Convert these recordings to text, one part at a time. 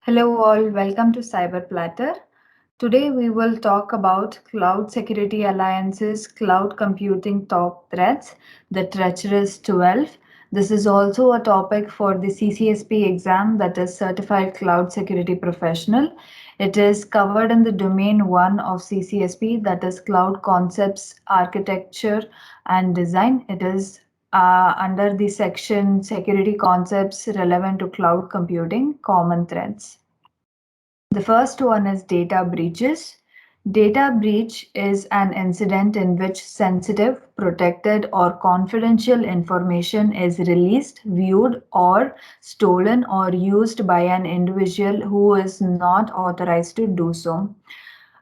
Hello, all. Welcome to Cyber Platter. Today, we will talk about Cloud Security Alliance's cloud computing top threats, the Treacherous 12. This is also a topic for the CCSP exam, that is Certified Cloud Security Professional. It is covered in the domain 1 of CCSP, that is Cloud Concepts, Architecture, and Design. It is under the section Security Concepts Relevant to Cloud Computing, Common Threats. The first one is data breaches. Data breach is an incident in which sensitive, protected, or confidential information is released, viewed, or stolen or used by an individual who is not authorized to do so.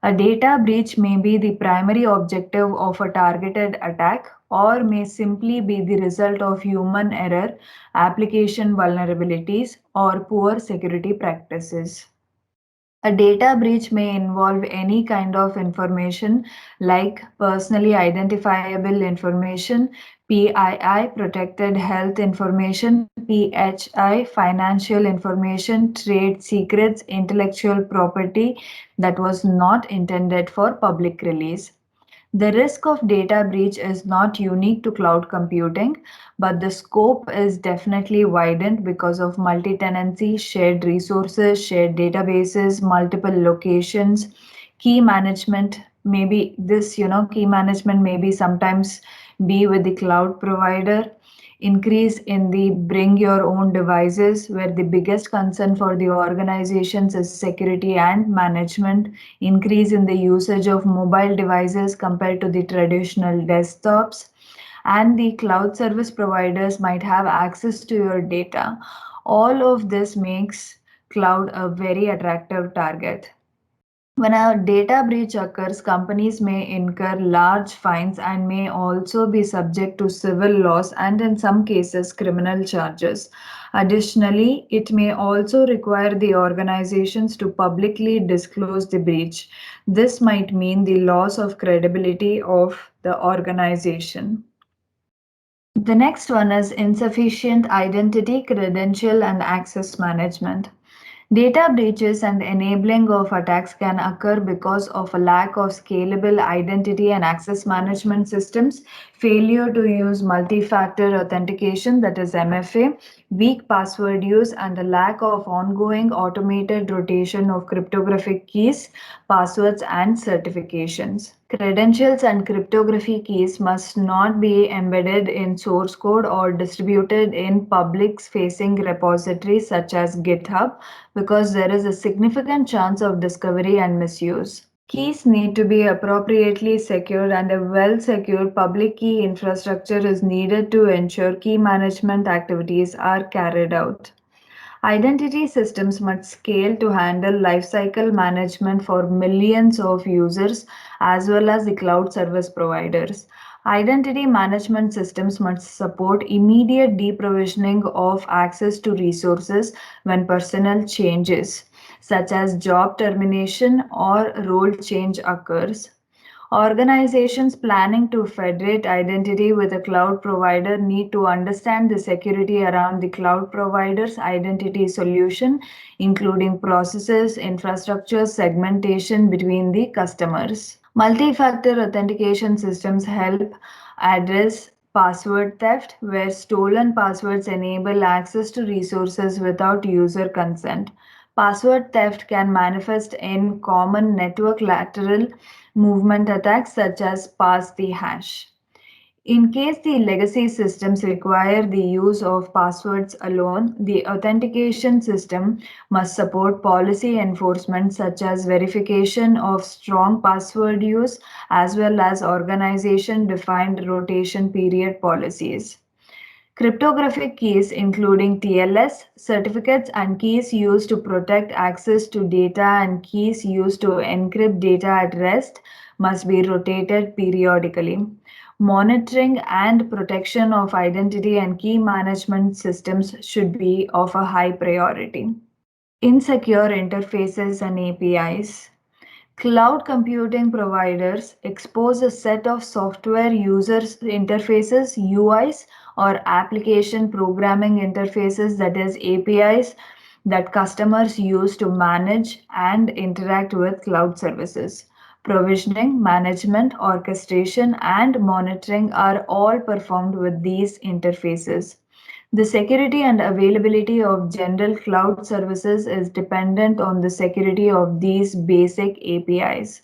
A data breach may be the primary objective of a targeted attack or may simply be the result of human error, application vulnerabilities, or poor security practices. A data breach may involve any kind of information like personally identifiable information, PII, protected health information, PHI, financial information, trade secrets, intellectual property that was not intended for public release. The risk of data breach is not unique to cloud computing, but the scope is definitely widened because of multi-tenancy, shared resources, shared databases, multiple locations, key management. Maybe key management maybe sometimes be with the cloud provider, increase in the bring your own devices, where the biggest concern for the organizations is security and management, increase in the usage of mobile devices compared to the traditional desktops, and the cloud service providers might have access to your data. All of this makes cloud a very attractive target. When a data breach occurs, companies may incur large fines and may also be subject to civil laws and, in some cases, criminal charges. Additionally, it may also require the organizations to publicly disclose the breach. This might mean the loss of credibility of the organization. The next one is insufficient identity, credential, and access management. Data breaches and enabling of attacks can occur because of a lack of scalable identity and access management systems, failure to use multi-factor authentication, that is MFA, weak password use, and a lack of ongoing automated rotation of cryptographic keys, passwords, and certifications. Credentials and cryptography keys must not be embedded in source code or distributed in public facing repositories such as GitHub, because there is a significant chance of discovery and misuse. Keys need to be appropriately secured, and a well secured public key infrastructure is needed to ensure key management activities are carried out. Identity systems must scale to handle lifecycle management for millions of users as well as the cloud service providers. Identity management systems must support immediate deprovisioning of access to resources when personnel changes, such as job termination or role change occurs. Organizations planning to federate identity with a cloud provider need to understand the security around the cloud provider's identity solution, including processes, infrastructure, segmentation between the customers. Multi-factor authentication systems help address password theft, where stolen passwords enable access to resources without user consent. Password theft can manifest in common network lateral movement attacks such as pass the hash. In case the legacy systems require the use of passwords alone, the authentication system must support policy enforcement such as verification of strong password use as well as organization defined rotation period policies. Cryptographic keys, including TLS, certificates, and keys used to protect access to data and keys used to encrypt data at rest, must be rotated periodically. Monitoring and protection of identity and key management systems should be of a high priority. Insecure interfaces and APIs. Cloud computing providers expose a set of software users interfaces, UIs, or application programming interfaces, that is APIs, that customers use to manage and interact with cloud services. Provisioning, management, orchestration, and monitoring are all performed with these interfaces. The security and availability of general cloud services is dependent on the security of these basic APIs.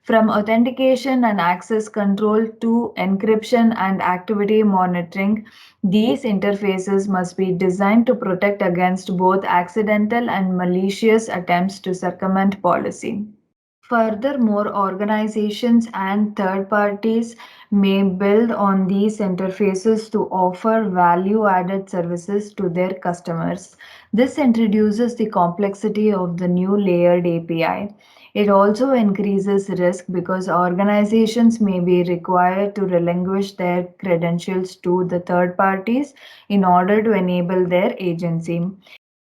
From authentication and access control to encryption and activity monitoring, these interfaces must be designed to protect against both accidental and malicious attempts to circumvent policy. Furthermore, organizations and third parties may build on these interfaces to offer value added services to their customers. This introduces the complexity of the new layered API. It also increases risk because organizations may be required to relinquish their credentials to the third parties in order to enable their agency.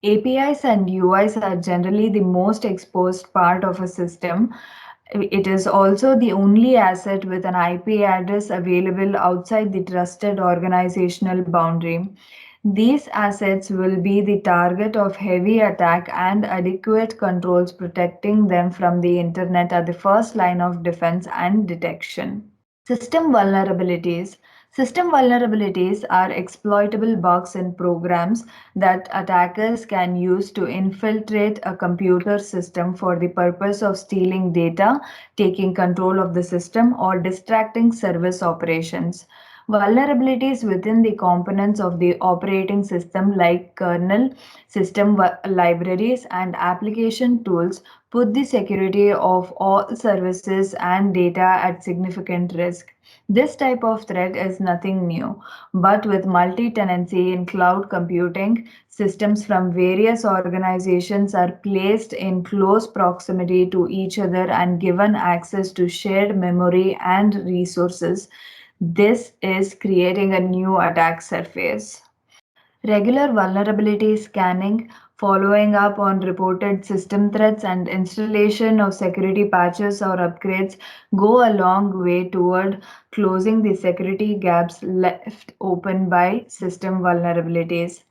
APIs and UIs are generally the most exposed part of a system. It is also the only asset with an IP address available outside the trusted organizational boundary. These assets will be the target of heavy attack, and adequate controls protecting them from the internet are the first line of defense and detection. System vulnerabilities. System vulnerabilities are exploitable bugs in programs that attackers can use to infiltrate a computer system for the purpose of stealing data, taking control of the system, or distracting service operations. Vulnerabilities within the components of the operating system, like kernel, libraries, and application tools, put the security of all services and data at significant risk. This type of threat is nothing new, but with multi tenancy in cloud computing, systems from various organizations are placed in close proximity to each other and given access to shared memory and resources. This is creating a new attack surface. Regular vulnerability scanning, following up on reported system threats, and installation of security patches or upgrades go a long way toward closing the security gaps left open by system vulnerabilities.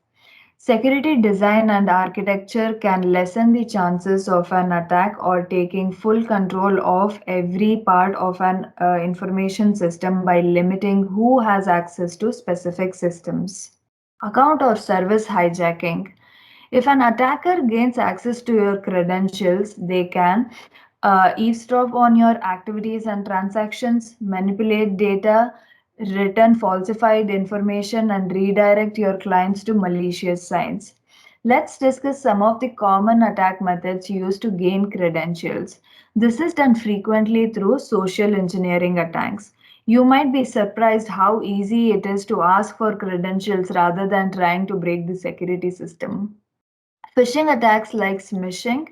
Security design and architecture can lessen the chances of an attack or taking full control of every part of an information system by limiting who has access to specific systems. Account or service hijacking. If an attacker gains access to your credentials, they can eavesdrop on your activities and transactions, manipulate data, return falsified information, and redirect your clients to malicious sites. Let's discuss some of the common attack methods used to gain credentials. This is done frequently through social engineering attacks. You might be surprised how easy it is to ask for credentials rather than trying to break the security system. Phishing attacks like smishing,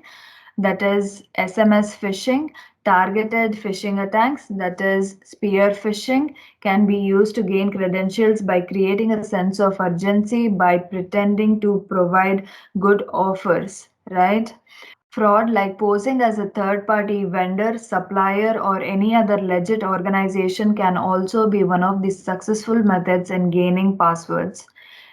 that is SMS phishing, targeted phishing attacks, that is spear phishing, can be used to gain credentials by creating a sense of urgency by pretending to provide good offers, right? Fraud, like posing as a third party vendor, supplier, or any other legit organization, can also be one of the successful methods in gaining passwords.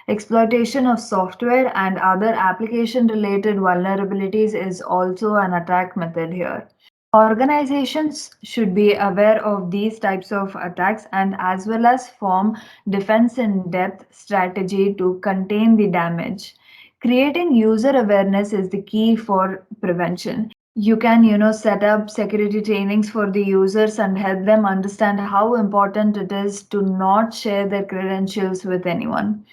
Exploitation of software and other application related vulnerabilities is also an attack method here. Organizations should be aware of these types of attacks and as well as form defense in depth strategy to contain the damage. Creating user awareness is the key for prevention. You can, set up security trainings for the users and help them understand how important it is to not share their credentials with anyone.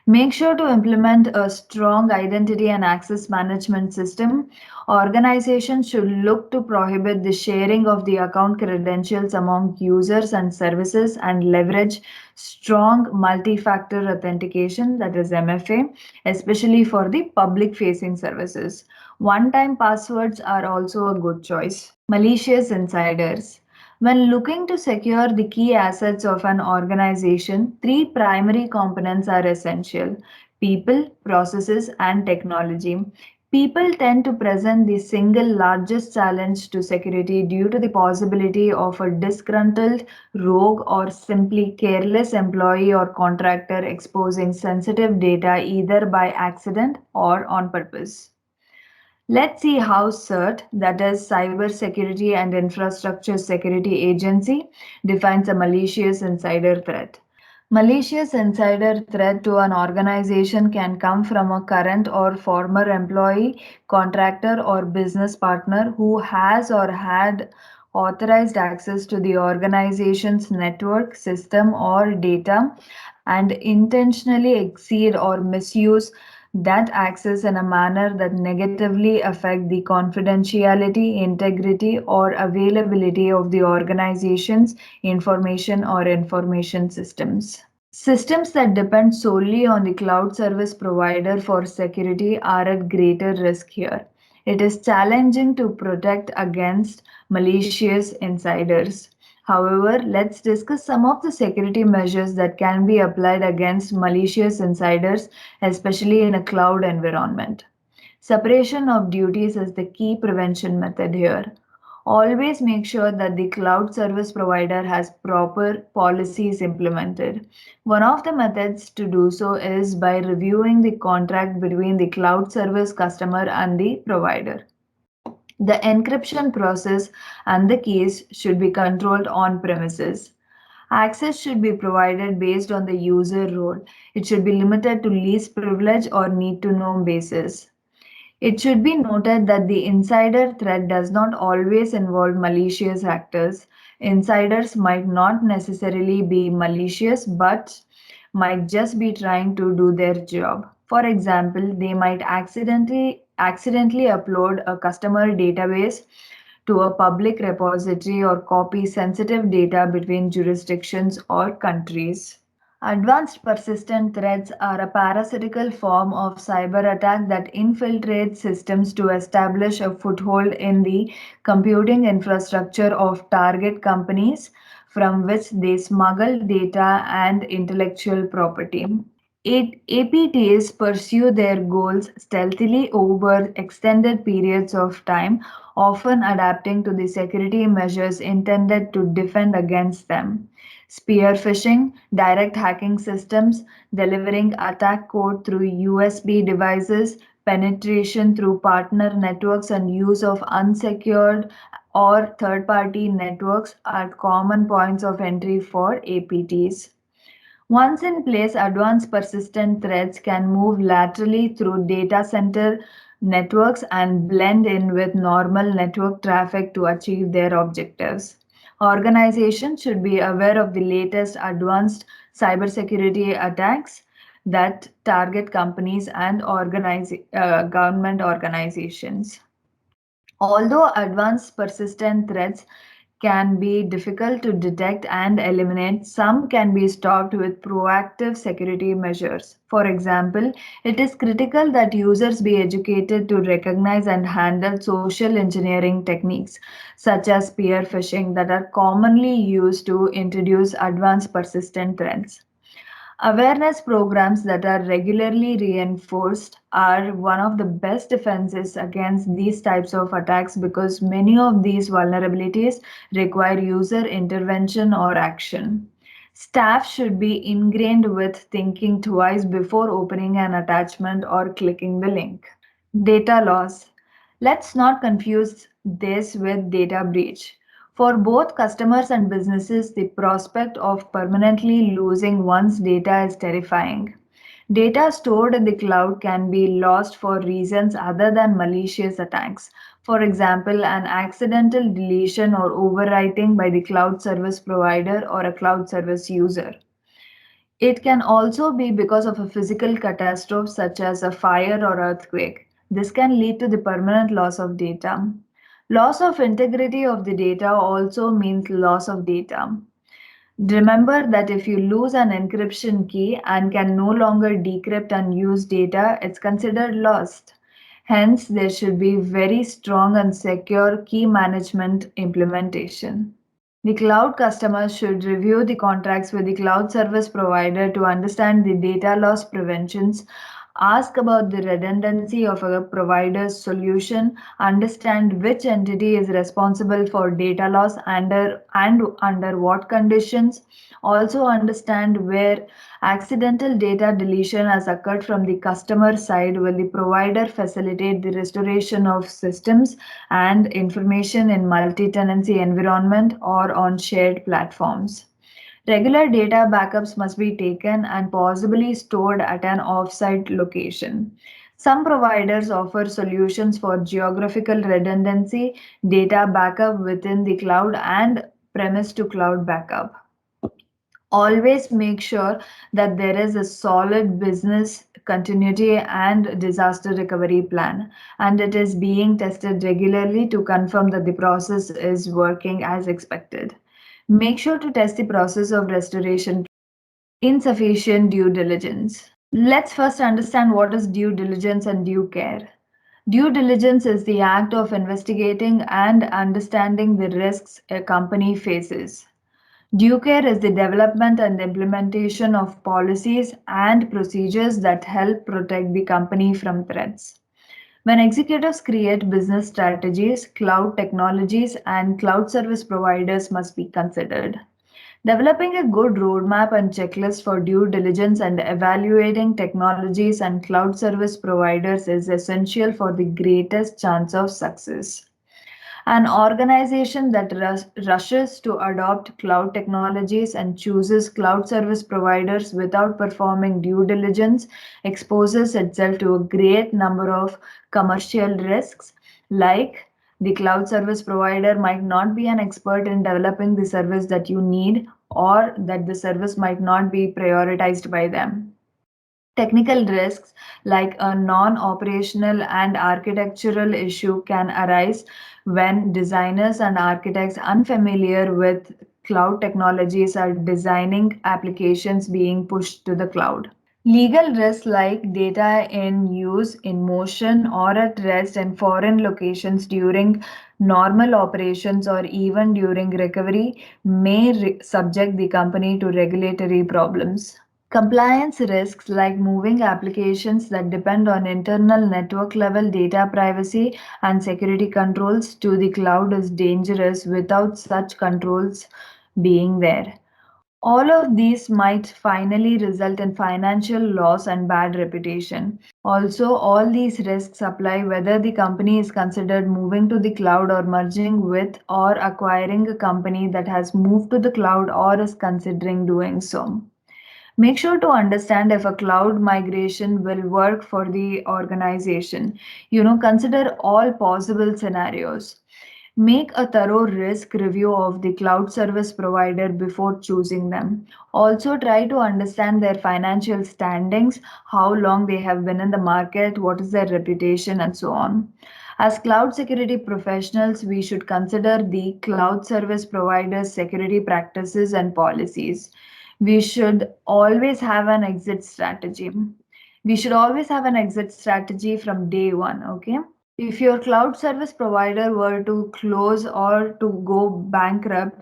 Make sure to implement a strong identity and access management system. Organizations should look to prohibit the sharing of the account credentials among users and services and leverage strong multi factor authentication, that is MFA, especially for the public facing services. One time passwords are also a good choice. Malicious insiders. When looking to secure the key assets of an organization, three primary components are essential: people, processes, and technology. People tend to present the single largest challenge to security due to the possibility of a disgruntled, rogue, or simply careless employee or contractor exposing sensitive data either by accident or on purpose. Let's see how CERT, that is Cybersecurity and Infrastructure Security Agency, defines a malicious insider threat. Malicious insider threat to an organization can come from a current or former employee, contractor, or business partner who has or had authorized access to the organization's network, system, or data and intentionally exceed or misuse that access in a manner that negatively affect the confidentiality, integrity, or availability of the organization's information or information systems. Systems that depend solely on the cloud service provider for security are at greater risk here. It is challenging to protect against malicious insiders. However, let's discuss some of the security measures that can be applied against malicious insiders, especially in a cloud environment. Separation of duties is the key prevention method here. Always make sure that the cloud service provider has proper policies implemented. One of the methods to do so is by reviewing the contract between the cloud service customer and the provider. The encryption process and the keys should be controlled on premises. Access should be provided based on the user role. It should be limited to least privilege or need to know basis. It should be noted that the insider threat does not always involve malicious actors. Insiders might not necessarily be malicious but might just be trying to do their job. For example, they might accidentally upload a customer database to a public repository or copy sensitive data between jurisdictions or countries. Advanced persistent threats are a parasitical form of cyber attack that infiltrates systems to establish a foothold in the computing infrastructure of target companies from which they smuggle data and intellectual property. APTs pursue their goals stealthily over extended periods of time, often adapting to the security measures intended to defend against them. Spear phishing, direct hacking systems, delivering attack code through USB devices, penetration through partner networks, and use of unsecured or third party networks are common points of entry for APTs. Once in place, advanced persistent threads can move laterally through data center networks and blend in with normal network traffic to achieve their objectives. Organizations should be aware of the latest advanced cybersecurity attacks that target companies and government organizations. Although advanced persistent threats can be difficult to detect and eliminate, some can be stopped with proactive security measures. For example, it is critical that users be educated to recognize and handle social engineering techniques, such as spear phishing, that are commonly used to introduce advanced persistent threats. Awareness programs that are regularly reinforced are one of the best defenses against these types of attacks because many of these vulnerabilities require user intervention or action. Staff should be ingrained with thinking twice before opening an attachment or clicking the link. Data loss. Let's not confuse this with data breach. For both customers and businesses, the prospect of permanently losing one's data is terrifying. Data stored in the cloud can be lost for reasons other than malicious attacks. For example, an accidental deletion or overwriting by the cloud service provider or a cloud service user. It can also be because of a physical catastrophe such as a fire or earthquake. This can lead to the permanent loss of data. Loss of integrity of the data also means loss of data. Remember that if you lose an encryption key and can no longer decrypt and use data, it's considered lost. Hence, there should be very strong and secure key management implementation. The cloud customers should review the contracts with the cloud service provider to understand the data loss preventions Ask about the redundancy of a provider's solution, understand which entity is responsible for data loss and under what conditions. Also understand where accidental data deletion has occurred from the customer side. Will the provider facilitate the restoration of systems and information in multi-tenancy environment or on shared platforms? Regular data backups must be taken and possibly stored at an off-site location. Some providers offer solutions for geographical redundancy, data backup within the cloud, and premise to cloud backup. Always make sure that there is a solid business continuity and disaster recovery plan, and it is being tested regularly to confirm that the process is working as expected. Make sure to test the process of restoration. Insufficient due diligence. Let's first understand what is due diligence and due care. Due diligence is the act of investigating and understanding the risks a company faces. Due care is the development and implementation of policies and procedures that help protect the company from threats. When executives create business strategies, cloud technologies and cloud service providers must be considered. Developing a good roadmap and checklist for due diligence and evaluating technologies and cloud service providers is essential for the greatest chance of success. An organization that rushes to adopt cloud technologies and chooses cloud service providers without performing due diligence exposes itself to a great number of commercial risks, like the cloud service provider might not be an expert in developing the service that you need, or that the service might not be prioritized by them. Technical risks like a non-operational and architectural issue can arise when designers and architects unfamiliar with cloud technologies are designing applications being pushed to the cloud. Legal risks like data in use, in motion, or at rest in foreign locations during normal operations or even during recovery may subject the company to regulatory problems. Compliance risks like moving applications that depend on internal network level data privacy and security controls to the cloud is dangerous without such controls being there. All of these might finally result in financial loss and bad reputation. Also, all these risks apply whether the company is considered moving to the cloud or merging with or acquiring a company that has moved to the cloud or is considering doing so. Make sure to understand if a cloud migration will work for the organization. Consider all possible scenarios. Make a thorough risk review of the cloud service provider before choosing them. Also, try to understand their financial standings, how long they have been in the market, what is their reputation, and so on. As cloud security professionals, we should consider the cloud service provider's security practices and policies. We should always have an exit strategy. We should always have an exit strategy from day one, okay? If your cloud service provider were to close or to go bankrupt,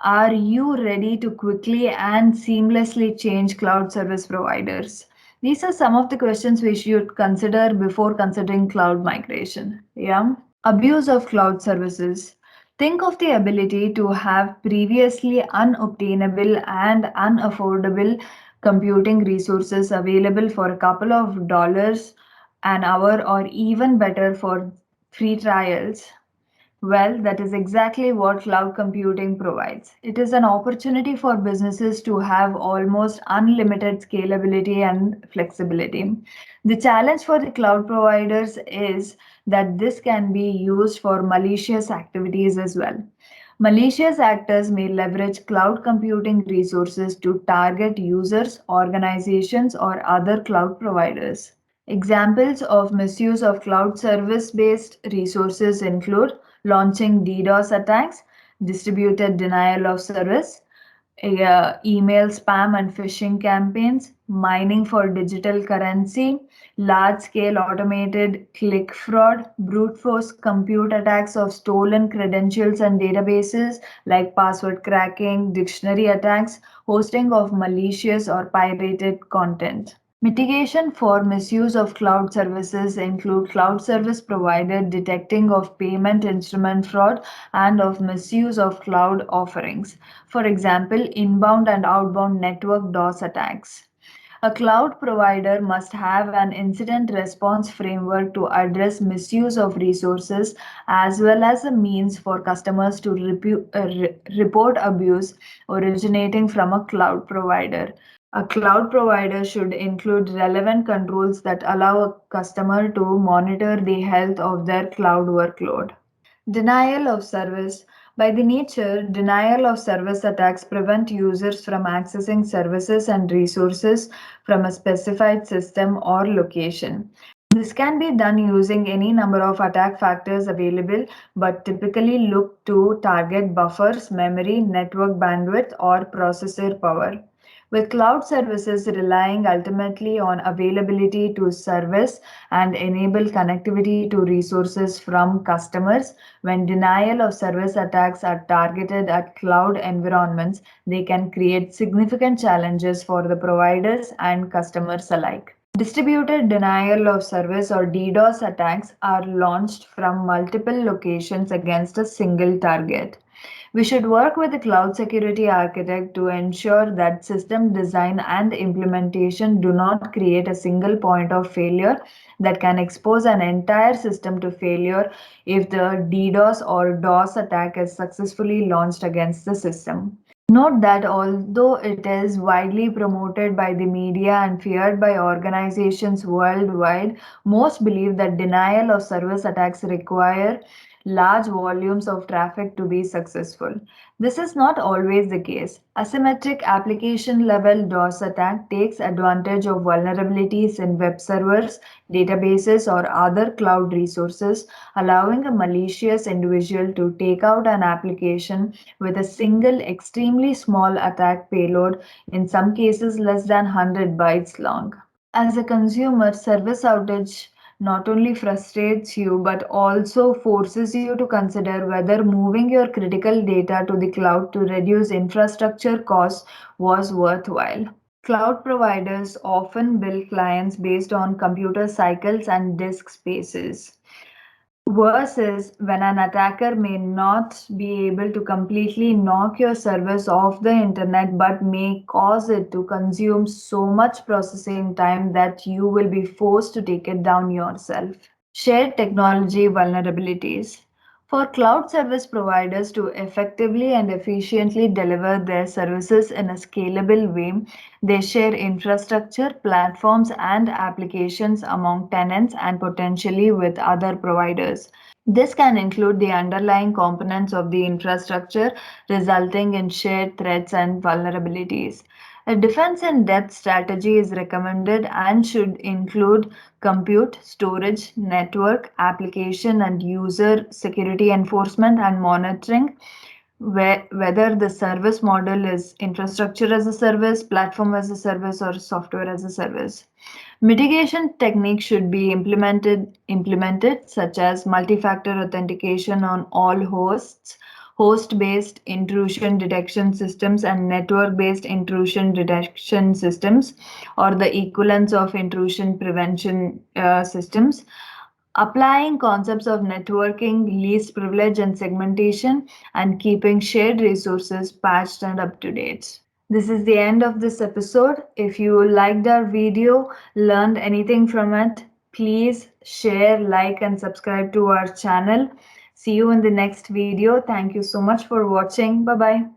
are you ready to quickly and seamlessly change cloud service providers? These are some of the questions we should consider before considering cloud migration. Yeah. Abuse of cloud services. Think of the ability to have previously unobtainable and unaffordable computing resources available for a couple of dollars an hour or even better for free trials. Well, that is exactly what cloud computing provides. It is an opportunity for businesses to have almost unlimited scalability and flexibility. The challenge for the cloud providers is that this can be used for malicious activities as well. Malicious actors may leverage cloud computing resources to target users, organizations, or other cloud providers. Examples of misuse of cloud service-based resources include launching DDoS attacks, distributed denial of service, email spam and phishing campaigns, mining for digital currency, large-scale automated click fraud, brute force compute attacks of stolen credentials and databases like password cracking, dictionary attacks, hosting of malicious or pirated content. Mitigation for misuse of cloud services include cloud service provider detecting of payment instrument fraud and of misuse of cloud offerings. For example, inbound and outbound network DOS attacks. A cloud provider must have an incident response framework to address misuse of resources as well as a means for customers to report abuse originating from a cloud provider. A cloud provider should include relevant controls that allow a customer to monitor the health of their cloud workload. Denial of service. By the nature, denial of service attacks prevent users from accessing services and resources from a specified system or location. This can be done using any number of attack factors available, but typically look to target buffers, memory, network bandwidth, or processor power. With cloud services relying ultimately on availability to service and enable connectivity to resources from customers, when denial of service attacks are targeted at cloud environments, they can create significant challenges for the providers and customers alike. Distributed denial of service or DDoS attacks are launched from multiple locations against a single target. We should work with the cloud security architect to ensure that system design and implementation do not create a single point of failure that can expose an entire system to failure if the DDoS or DOS attack is successfully launched against the system. Note that although it is widely promoted by the media and feared by organizations worldwide, most believe that denial of service attacks require large volumes of traffic to be successful. This is not always the case. Asymmetric application level DOS attack takes advantage of vulnerabilities in web servers, databases, or other cloud resources, allowing a malicious individual to take out an application with a single extremely small attack payload, in some cases less than 100 bytes long. As a consumer, service outage not only frustrates you but also forces you to consider whether moving your critical data to the cloud to reduce infrastructure costs was worthwhile. Cloud providers often bill clients based on computer cycles and disk spaces. Versus when an attacker may not be able to completely knock your service off the internet but may cause it to consume so much processing time that you will be forced to take it down yourself. Shared technology vulnerabilities. For cloud service providers to effectively and efficiently deliver their services in a scalable way, they share infrastructure, platforms, and applications among tenants and potentially with other providers. This can include the underlying components of the infrastructure, resulting in shared threats and vulnerabilities. A defense in depth strategy is recommended and should include compute, storage, network, application, and user security enforcement and monitoring, whether the service model is infrastructure as a service, platform as a service, or software as a service. Mitigation techniques should be implemented such as multi-factor authentication on all hosts, host-based intrusion detection systems and network-based intrusion detection systems, or the equivalents of intrusion prevention systems. Applying concepts of networking, least privilege, and segmentation, and keeping shared resources patched and up to date. This is the end of this episode. If you liked our video, learned anything from it, please share, like, and subscribe to our channel. See you in the next video. Thank you so much for watching. Bye bye.